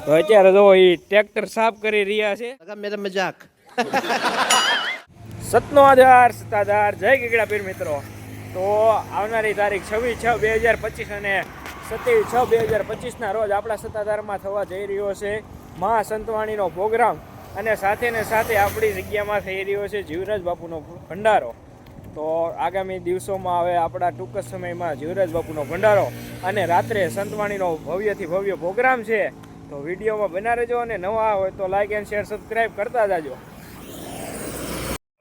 તો અત્યારે જો એ ટ્રેક્ટર સાફ કરી રહ્યા છે. મેરા મજાક. સતનો આધાર સત્તાધાર જય ગીગડા પીર મિત્રો. તો આવનારી તારીખ 26/6/2025 અને 27/6/2025 રોજ આપણા સત્તાધારમાં થવા જઈ રહ્યો છે મહા સંતવાણીનો પ્રોગ્રામ, અને સાથે ને સાથે આપણી જગ્યામાં થઈ રહ્યો છે જીવરાજ બાપુનો ભંડારો. તો આગામી દિવસોમાં હવે આપણા ટૂંક જ સમયમાં જીવરાજ બાપુનો ભંડારો અને રાત્રે સંતવાણીનો ભવ્યથી ભવ્ય પ્રોગ્રામ છે. તો વિડીયોમાં બના રહેજો, અને નવા હોય તો લાઈક એન્ડ શેર સબસ્ક્રાઈબ કરતા જાજો.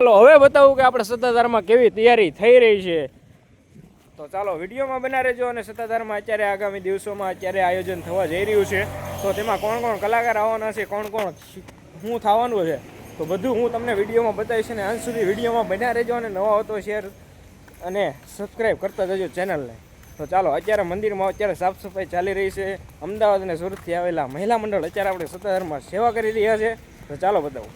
ચાલો હવે બતાવું કે આપણે સત્તાધારમાં કેવી તૈયારી થઈ રહી છે. તો ચાલો વિડીયોમાં બના રહેજો, અને સત્તાધારમાં અત્યારે આગામી દિવસોમાં અત્યારે આયોજન થવા જઈ રહ્યું છે. તો તેમાં કોણ કોણ કલાકાર આવવાના છે, કોણ કોણ શું થવાનું છે, તો બધું હું તમને વિડીયોમાં બતાવીશ. અને અંત સુધી વિડીયોમાં બના રહેજો, અને નવા હો તો શેર અને સબસ્ક્રાઈબ કરતા જજો ચેનલને. તો ચાલો અત્યારે મંદિરમાં અત્યારે સાફ સફાઈ ચાલી રહી છે. અમદાવાદ અને સુરતથી આવેલા મહિલા મંડળ અત્યારે આપણે સત્તાધારમાં સેવા કરી રહ્યા છે. તો ચાલો બતાવું.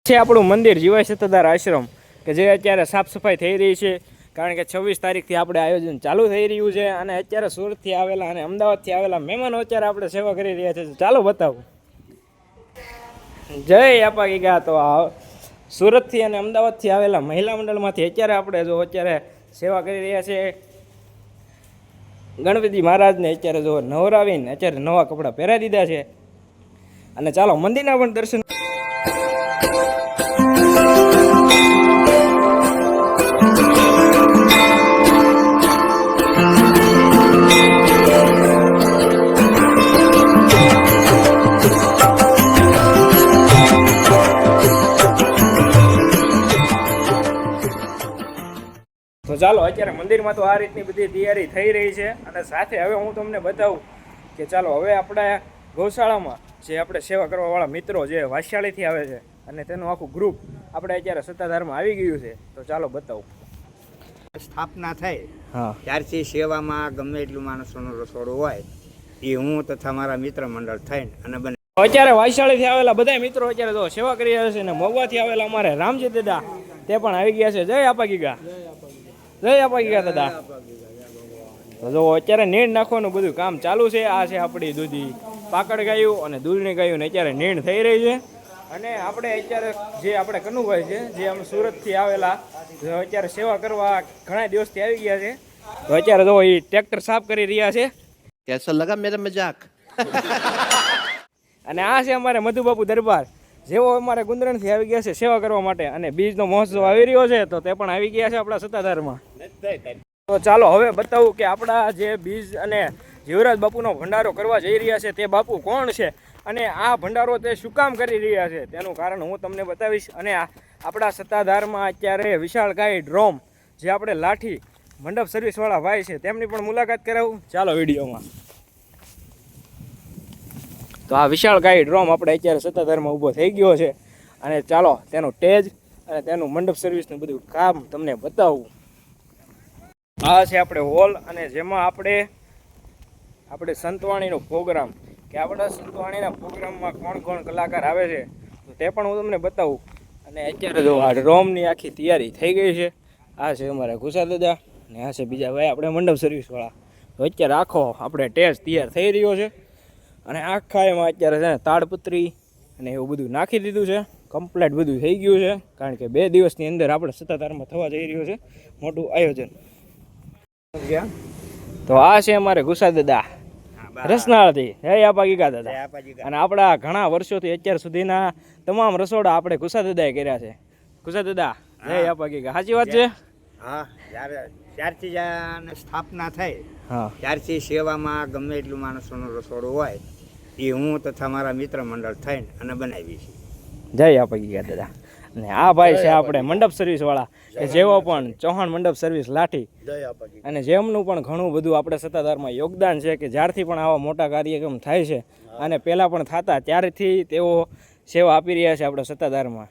છે આપણું મંદિર જીવાય સત્તાધાર આશ્રમ, કે જે અત્યારે સાફ સફાઈ થઈ રહી છે. કારણ કે 26 તારીખથી આપણે આયોજન ચાલુ થઈ રહ્યું છે, અને અત્યારે સુરતથી આવેલા અને અમદાવાદથી આવેલા મહેમાનો અત્યારે આપણે સેવા કરી રહ્યા છે. ચાલો બતાવું. જય આપા ગીગા. તો સુરતથી અને અમદાવાદથી આવેલા મહિલા મંડળમાંથી અત્યારે આપણે જો અત્યારે સેવા કરી રહ્યા છે. ગણપતિ મહારાજને અત્યારે જો નવરાવીને અત્યારે નવા કપડાં પહેરાવી દીધા છે. અને ચાલો મંદિરના પણ દર્શન. તો ચાલો અત્યારે મંદિરમાં તો આ રીતની બધી તૈયારી થઈ રહી છે. અને સાથે હવે હું તમને બતાવું કે ચાલો હવે આપણા ગૌશાળામાં જે આપણે સેવા કરવાવાળા મિત્રો જે વાસ્યાળીથી આવે છે, અને તેનું આખું ગ્રુપ આપણે અત્યારે સત્તાધારમાં આવી ગયું છે. તો ચાલો બતાવું. સ્થાપના થઈ હા, ત્યારથી સેવામાં ગમે એટલું માણસોનું રસોડું હોય એ હું તથા મારા મિત્ર મંડળ થઈને અને બને. અત્યારે વાસ્યાળીથી આવેલા બધા મિત્રો અત્યારે તો સેવા કરી રહ્યા છે. અને મહુવાથી આવેલા અમારે રામજી દાદા તે પણ આવી ગયા છે. જય આપા ગીગા. જય આપા ગીગા દાદા. તો જો અત્યારે નીણ નાખવાનું બધું કામ ચાલુ છે. આ છે આપણી દૂધી પાકડ ગાયું અને દૂધની ગાયું અત્યારે નીણ થઈ રહી છે. અને આપણે અત્યારે જે આપણે કનુભાઈ છે, જે અમે સુરતથી આવેલા અત્યારે સેવા કરવા ઘણા દિવસથી આવી ગયા છે. તો અત્યારે જો એ ટ્રેક્ટર સાફ કરી રહ્યા છે. કેસો લગા મેરા મજાક. અને આ છે અમારે મધુબાપુ દરબાર, જેઓ અમારે ગુંદરણથી આવી ગયા છે સેવા કરવા માટે. અને બીજનો મહોત્સવ આવી રહ્યો છે, તો તે પણ આવી ગયા છે આપણા સત્તાધારમાં. તો ચાલો હવે બતાવું કે આપણા જે બીજ અને જીવરાજ બાપુનો ભંડારો કરવા જઈ રહ્યા છે તે બાપુ કોણ છે, અને આ ભંડારો તે શું કામ કરી રહ્યા છે તેનું કારણ હું તમને બતાવીશ. અને આપણા સત્તાધારમાં અત્યારે વિશાળકાય ડ્રોમ જે આપણે લાઠી મંડપ સર્વિસવાળા ભાઈ છે તેમની પણ મુલાકાત કરાવું. ચાલો વિડીયોમાં. તો આ વિશાળકાય ડ્રોમ આપણે અત્યારે સત્તાધારમાં ઊભો થઈ ગયો છે. અને ચાલો તેનું ટેજ અને તેનું મંડપ સર્વિસનું બધું કામ તમને બતાવું. આ છે આપણે હોલ, અને જેમાં આપણે સંતવાણીનો પ્રોગ્રામ, કે આપણા સંતવાણીના પ્રોગ્રામમાં કોણ કોણ કલાકાર આવે છે તો તે પણ હું તમને બતાવું. અને અત્યારે જો આ ડ્રોમની આખી તૈયારી થઈ ગઈ છે. આ છે અમારા ઘુસા દાદા, અને આ છે બીજા ભાઈ આપણે મંડપ સર્વિસવાળા. તો અત્યારે આખો આપણે ટેજ તૈયાર થઈ રહ્યો છે. અને આખા એમાં અત્યારે છે ને તાડપત્રી અને એવું બધું નાખી દીધું છે. કમ્પ્લીટ બધું થઈ ગયું છે, કારણ કે 2 દિવસની અંદર આપણે સત્તાધારમાં થવા જઈ રહ્યું છે મોટું આયોજન. તો આ છે અમારે ગુસા દાદા રસનાળથી. જય આપા ગીગા દાદા. અને આપણા ઘણા વર્ષોથી અત્યાર સુધીના તમામ રસોડા આપણે ગુસા દાદાએ કર્યા છે. ગુસા દાદા જય આપા ગીગા. સાચી વાત છે. હા, ત્યારથી જ સ્થાપના થઈ હા, ત્યારથી સેવામાં ગમે એટલું માણસોનું રસોડું હોય એ હું તથા મારા મિત્ર મંડળ થઈને અને બનાવી છે. જય આપા ગીગા દાદા. અને આ ભાઈ છે આપણે મંડપ સર્વિસવાળા, કે જેઓ પણ ચૌહાણ મંડપ સર્વિસ લાઠી, અને જેમનું પણ ઘણું બધું આપણે સત્તાધારમાં યોગદાન છે. કે જ્યારથી પણ આવા મોટા કાર્યક્રમ થાય છે, અને પહેલાં પણ થતા ત્યારથી તેઓ સેવા આપી રહ્યા છે આપણે સત્તાધારમાં.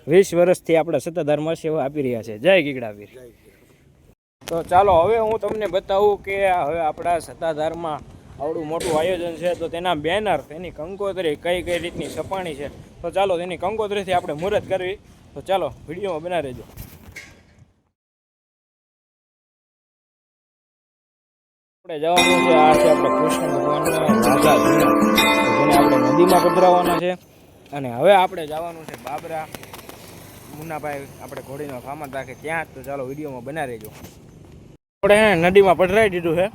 20 વર્ષથી આપણે સત્તાધારમાં સેવા આપી રહ્યા છે. જય ગીગડા વીર. તો ચાલો હવે હું તમને બતાવું કે હવે આપણા સત્તાધારમાં આવડું મોટું આયોજન છે, તો તેના બેનર, તેની કંકોત્રી કઈ કઈ રીતની સપાણી છે. તો ચાલો તેની કંકોત્રીથી આપણે મુહૂર્ત કરવી. તો ચાલો વિડીયોમાં બના રહેજો. આપણે જવાનું છે આ છે આપણે કૃષ્ણ ભગવાનના રાજા જૂના જેને આપણે નદીમાં પધરાવવાના છે અને હવે આપણે જવાનું છે બાબરા મુન્નાભાઈ આપણે ઘોડીનો સામાન રાખે ત્યાં તો ચાલો વિડીયોમાં બના રહેજો. આપણે એને નદીમાં પધરાવી દીધું છે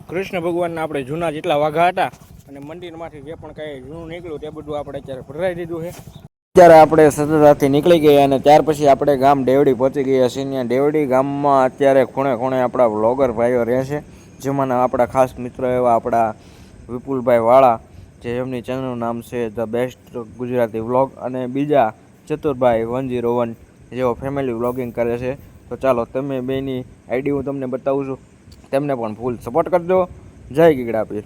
કૃષ્ણ ભગવાનના આપણે જૂના જેટલા વાઘા હતા અને મંદિરમાંથી જે પણ કાંઈ જૂનું નીકળ્યું તે બધું આપણે અત્યારે પધરાવી દીધું છે. અત્યારે આપણે સતતાથી નીકળી ગયા અને ત્યાર પછી આપણે ગામ ડેવડી પહોંચી ગયા છીએ. ત્યાં ડેવડી ગામમાં અત્યારે ખૂણે ખૂણે આપણા વ્લોગર ભાઈઓ રહે છે જેમાંના આપણા ખાસ મિત્રો એવા આપણા વિપુલભાઈ વાળા જે એમની ચેનલનું નામ છે ધ બેસ્ટ ગુજરાતી વ્લોગ અને બીજા ચતુરભાઈ 101 જેઓ ફેમિલી વ્લોગિંગ કરે છે. તો ચાલો તમે બેની આઈડી હું તમને બતાવું છું, તેમને પણ ફૂલ સપોર્ટ કરજો. જય ગીગડા પીર.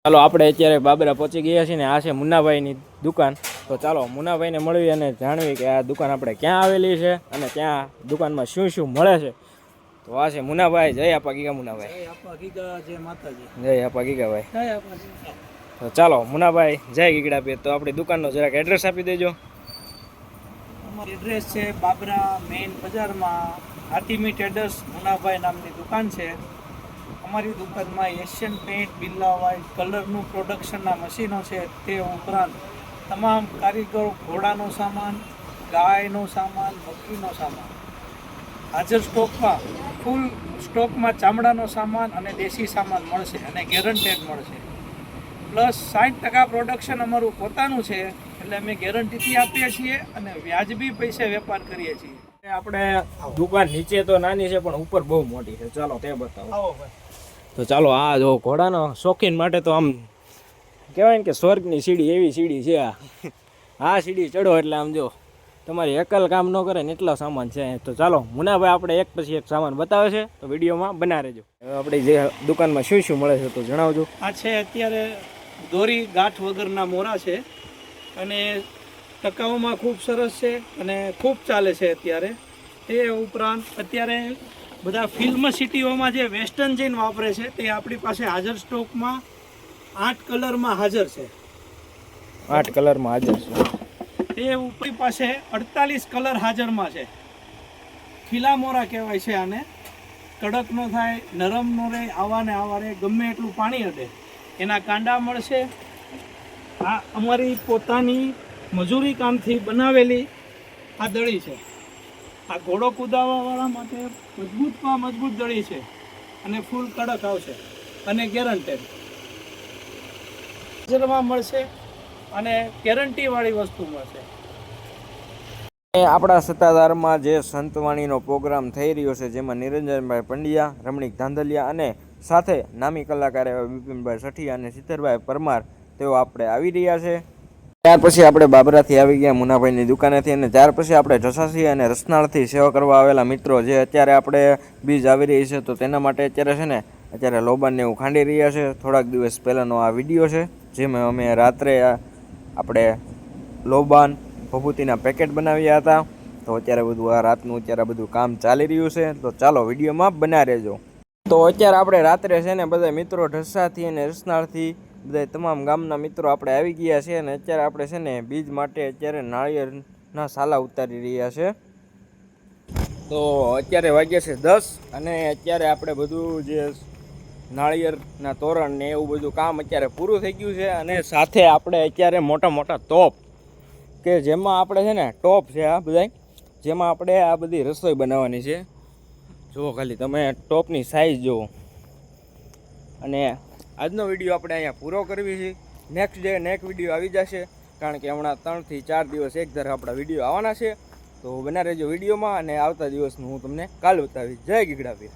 ચાલો આપણે અત્યારે બાબરા પહોંચી ગયા છીએ ને આ છે મુન્નાભાઈની દુકાન. તો ચાલો મુન્નાભાઈને મળવી અને જાણવી કે આ દુકાન આપણે ક્યાં આવેલી છે અને ત્યાં દુકાનમાં શું શું મળે છે. તો આ છે મુન્નાભાઈ. જય આપા ગીગા મુન્નાભાઈ. જય આપા ગીગા, જય માતાજી. જય આપા ગીગાભાઈ. જય આપા ગીગા. તો ચાલો મુન્નાભાઈ જય ગીગડા પીર. તો આપણી દુકાનનો જરાક એડ્રેસ આપી દેજો. અમારી એડ્રેસ છે બાબરા મેઇન બજારમાં હાથીમી ટ્રેડર્સ મુન્નાભાઈ નામની દુકાન છે. અમારી દુકાનમાં એશિયન પેઇન્ટ, બિરલા વ્હાઇટ, કલરનું પ્રોડક્શનના મશીનો છે. તે ઉપરાંત તમામ કારીગરો ઘોડાનો સામાન, ગાયનો સામાન, બકરીનો સામાન હાજર સ્ટોકમાં, ફૂલ સ્ટોકમાં ચામડાનો સામાન અને દેશી સામાન મળશે અને ગેરંટેડ મળશે. પ્લસ 60% પ્રોડક્શન અમારું પોતાનું છે એટલે અમે ગેરંટીથી આપીએ છીએ અને વ્યાજબી પૈસે વેપાર કરીએ છીએ. આપણે દુકાન નીચે તો નાની છે પણ ઉપર બહુ મોટી છે. ચાલો તે બતાવો. આવો ભાઈ. તો ચાલો આ જો ઘોડાનો શોખીન માટે તો આમ કહેવાય ને કે સ્વર્ગની સીડી એવી સીડી છે આ સીડી ચડો એટલે આમ જો તમારી એકલ કામ ન કરે ને એટલો સામાન છે. તો ચાલો મુન્નાભાઈ આપણે એક પછી એક સામાન બતાવે છે તો વિડીયોમાં બના રહેજો. હવે આપણી જે દુકાનમાં શું શું મળે છે તો જણાવજો. આ છે અત્યારે દોરી ગાંઠ વગરના મોરા છે અને ટકાઉમાં ખૂબ સરસ છે અને ખૂબ ચાલે છે અત્યારે. તે ઉપરાંત અત્યારે બધા ફિલ્મ સિટીઓમાં જે વેસ્ટર્ન જીન વાપરે છે તે આપણી પાસે હાજર સ્ટોકમાં 8 કલરમાં હાજર છે. 8 કલરમાં હાજર છે. તે ઉપરી પાસે 48 કલર હાજરમાં છે. ખીલા મોરા કહેવાય છે આને. કડક નો થાય, નરમ નો રહે, આવા ને આવા રહે, ગમે એટલું પાણી અડે એના કાંડા મળશે. આ અમારી પોતાની મજૂરી કામથી બનાવેલી આ દળી છે. આ ઘોડો કુદાવવાવાળા માટે મજબૂતમાં મજબૂત દળી છે અને ફૂલ કડક આવશે અને ગેરંટેડ હાજરમાં મળશે અને ગેરંટીવાળી વસ્તુ મળશે. આપણા સત્તાધારમાં જે સંતવાણીનો પ્રોગ્રામ થઈ રહ્યો છે જેમાં નિરંજનભાઈ પંડ્યા, રમણીક ધાંધલિયા અને સાથે નામી કલાકાર એવા બિપિનભાઈ સઠિયા અને સિત્તરભાઈ પરમાર તેઓ આપણે આવી રહ્યા છે. ત્યાર પછી આપણે બાબરાથી આવી ગયા મુન્નાભાઈની દુકાનેથી અને ત્યાર પછી આપણે ઢસાસી અને રસનાળથી સેવા કરવા આવેલા મિત્રો જે અત્યારે આપણે બીજ આવી રહી છે તો તેના માટે અત્યારે છે ને અત્યારે લોબાનને એવું ખાંડી રહ્યા છે. થોડાક દિવસ પહેલાંનો આ વિડીયો છે જેમાં અમે રાત્રે આપણે લોબાન ભભૂતિના પેકેટ બનાવ્યા હતા. તો અત્યારે બધું આ રાતનું અત્યારે બધું કામ ચાલી રહ્યું છે. તો ચાલો વિડીયોમાં બના રહેજો. તો અત્યારે આપણે રાત્રે છે ને બધા મિત્રો ઢસાથી અને રસનાળથી બધા તમામ ગામના મિત્રો આપણે આવી ગયા છે અને અત્યારે આપણે છે ને બીજ માટે અત્યારે નાળિયેરના સાલા ઉતારી રહ્યા છે. તો અત્યારે વાગ્યા છે 10 અને અત્યારે આપણે બધું જે નાળિયેરના તોરણ ને એવું બધું કામ અત્યારે પૂરું થઈ ગયું છે અને સાથે આપણે અત્યારે મોટા મોટા તોપ કે જેમાં આપણે છે ને ટોપ છે આ બધા જેમાં આપણે આ બધી રસોઈ બનાવવાની છે. જુઓ ખાલી તમે ટોપની સાઈઝ જુઓ. અને આજનો વિડીયો આપણે અહીંયા પૂરો કરવી છે. નેક્સ્ટ ડે નેક્સ્ટ વિડીયો આવી જશે કારણ કે હમણાં 3 થી 4 દિવસ એક ધારા આપણા વિડીયો આવવાના છે. તો બના રહેજો વિડીયોમાં અને આવતા દિવસનું હું તમને કાલ બતાવીશ. જય ગીગડા પીર.